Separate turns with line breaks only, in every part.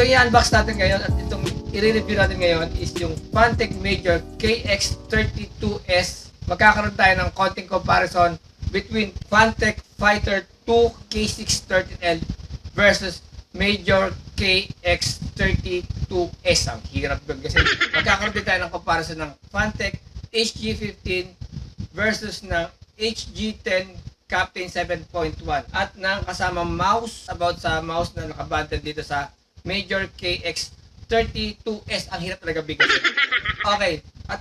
i-unbox natin ngayon at itong i-review natin ngayon is yung Fantech Major KX32S. Magkakaroon tayo ng konting comparison between Fantech Fighter 2 K613L versus Major KX32S. Ang hirap doon kasi magkakaroon din tayo ng comparison ng Fantech HG15 versus ng HG10 Captain 7.1 at ng kasama mouse, about sa mouse na nakabundle dito sa Major KX32S. Ang hirap talaga bigasin. Okay, at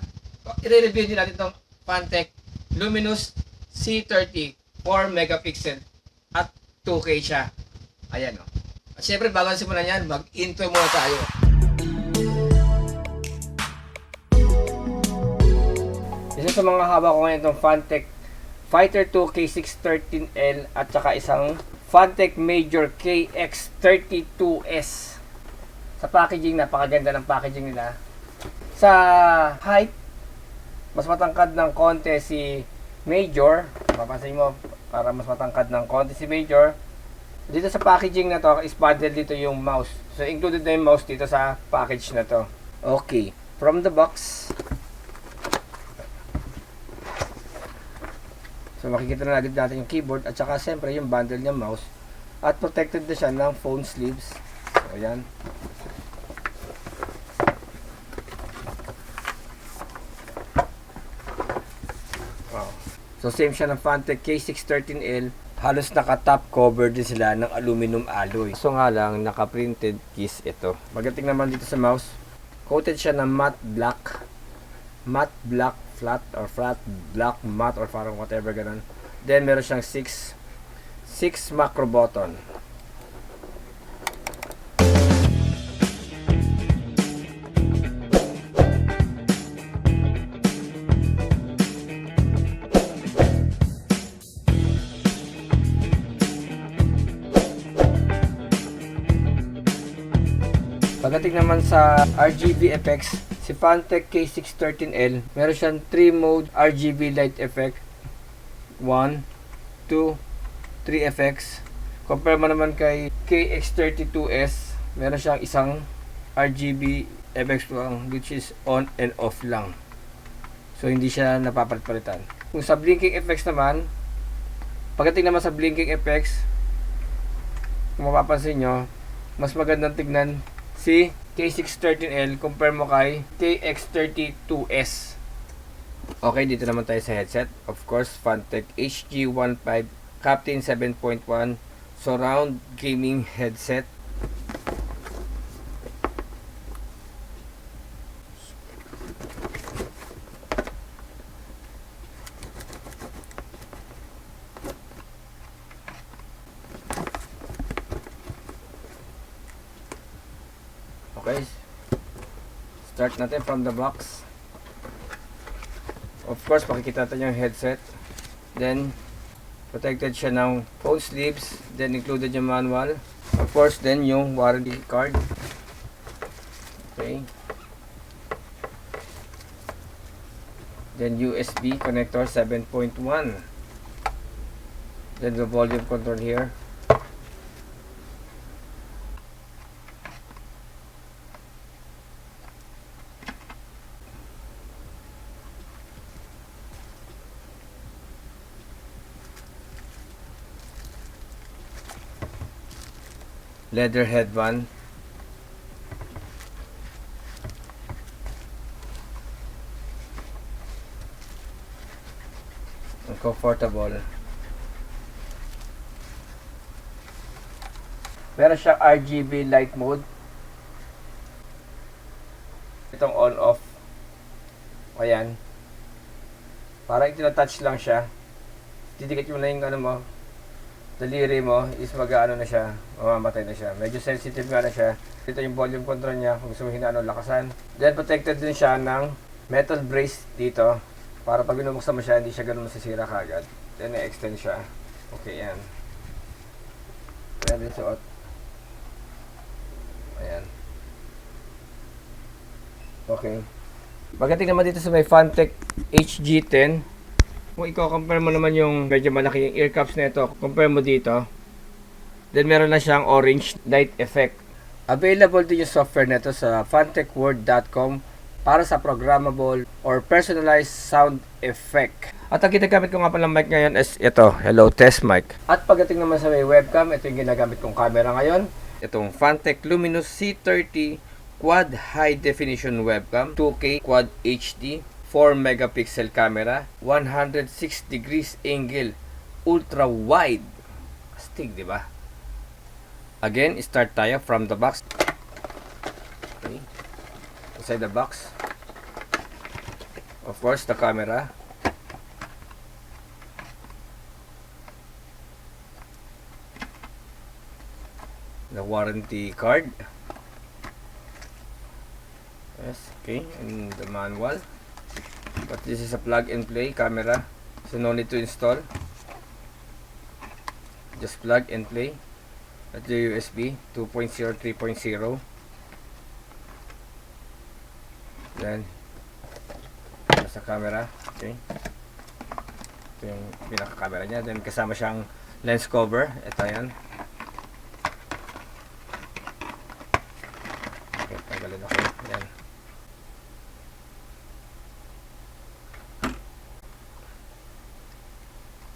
i-review din natin itong Fantech Luminous C30 4 megapixel at 2K siya. Ayan o. At syempre bago simulan yan, mag-intro muna tayo. Isa sa mga haba ko ngayon itong Fantech Fighter 2 K613L at saka isang Fantech Major KX32S. Sa packaging, napakaganda ng packaging nila. Sa height, mas matangkad ng konti si Major. Mapapansin mo, para mas matangkad ng konti si Major. Dito sa packaging na to, is bundle dito yung mouse. So, included na yung mouse dito sa package na to. Okay. From the box, so makikita na agad natin yung keyboard at saka siyempre yung bundle niya mouse. At protected na siya ng phone sleeves. So, ayan. Wow. So, same siya ng Fantech K613L. Halos naka-top cover din sila ng aluminum alloy. So nga lang, naka-printed keys ito. Magating naman dito sa mouse. Coated siya ng matte black. Matte black flat or flat black matte or parang whatever ganun. Then meron siyang 6 macro button. Pagdating naman sa RGB effects, si Fantech K613L, meron siyang 3 mode RGB light effect. 1, 2, 3 effects. Compare mo naman kay KX32S, meron siyang isang RGB effects lang, which is on and off lang. So, hindi siya napapalit-palitan. Kung sa blinking effects naman, pagdating naman sa blinking effects, kung mapapansin nyo, mas magandang tignan si K613L compare mo kay KX32S. Okay, dito naman tayo sa headset. Of course, Fantech HG15 Captain 7.1 surround gaming headset. Okay, start natin from the box. Of course, makikita natin yung headset. Then, protected siya ng phone sleeves. Then, included yung manual. Of course, then yung warranty card. Okay. Then, USB connector 7.1. Then, the volume control here. Leather headband. Ang comfortable. Meron siyang RGB light mode. Itong on off. Ayan. Parang itinatouch lang siya. Didikit mo na yung ano mo, daliri mo is mag-ano na siya, mamamatay na siya. Medyo sensitive nga na siya. Dito yung volume control niya, kung gusto mo hinaan o lakasan. Then protected din siya ng metal brace dito. Para pag binubuksan mo siya, hindi siya ganun masisira kagad. Then na-extend siya. Okay, yan. Pwede suot. Ayan. Okay. Pagdating naman dito sa may Fantech HG10, kung i-compare mo naman yung medyo malaki yung ear cups na ito, compare mo dito, then meron na siyang orange light effect. Available din yung software nito sa funtechworld.com para sa programmable or personalized sound effect. At ang ginagamit ko nga palang mic ngayon is ito, Hello Test Mic. At pagdating naman sa may webcam, ito yung ginagamit kong camera ngayon. Itong Funtech Luminous C30 Quad High Definition Webcam, 2K Quad HD, 4 megapixel camera, 106 degrees angle, ultra wide. Astig, di ba? Again, start tayo from the box. Okay. Inside the box, of course, the camera. The warranty card. Yes, okay, and the manual. But this is a plug and play camera, so no need to install. Just plug and play at the USB 2.0, 3.0. Then sa camera, okay, ito yung pinaka camera nya. Then kasama siyang lens cover, ito yan. Okay, tanggalin ako yan.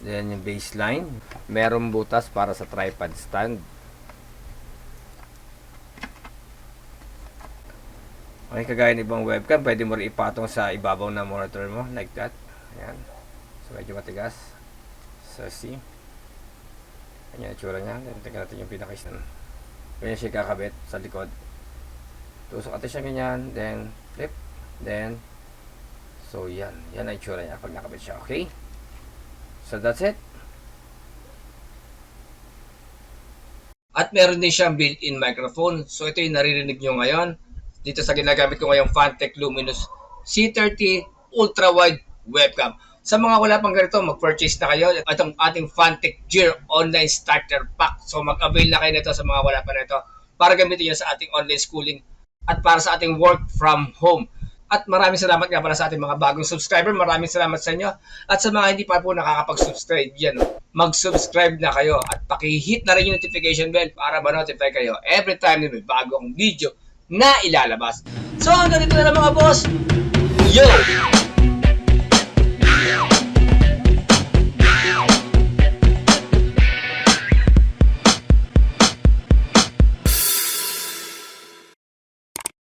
Then yung baseline, merong butas para sa tripod stand. Okay, kagaya ng ibang webcam, pwede mo rin ipatong sa ibabaw na monitor mo, like that. Ayan. So, medyo matigas. So, see. Ayan yung itsura niya. Then, tingnan natin yung pinaka-stand. Ganyan siya kakabit sa likod. Tusok natin siya ganyan. Then, flip. Then, so, yan. Yan ang itsura niya pag nakabit siya. Okay? So, that's it. At meron din siyang built-in microphone. So, ito yung naririnig nyo ngayon dito sa ginagamit ko ngayong Funtech Luminous C30 Ultra Wide Webcam. Sa mga wala pang ganito, mag-purchase na kayo itong ating Funtech Gear Online Starter Pack. So mag-avail na kayo nito sa mga wala pa nito para gamitin nyo sa ating online schooling at para sa ating work from home. At maraming salamat nga pala sa ating mga bagong subscriber. Maraming salamat sa inyo. At sa mga hindi pa po nakakapag-subscribe, yan, mag-subscribe na kayo at paki-hit na rin yung notification bell para ma-notify kayo every time na may bagong video na ilalabas. So hanggang dito na lang mga boss. Yo!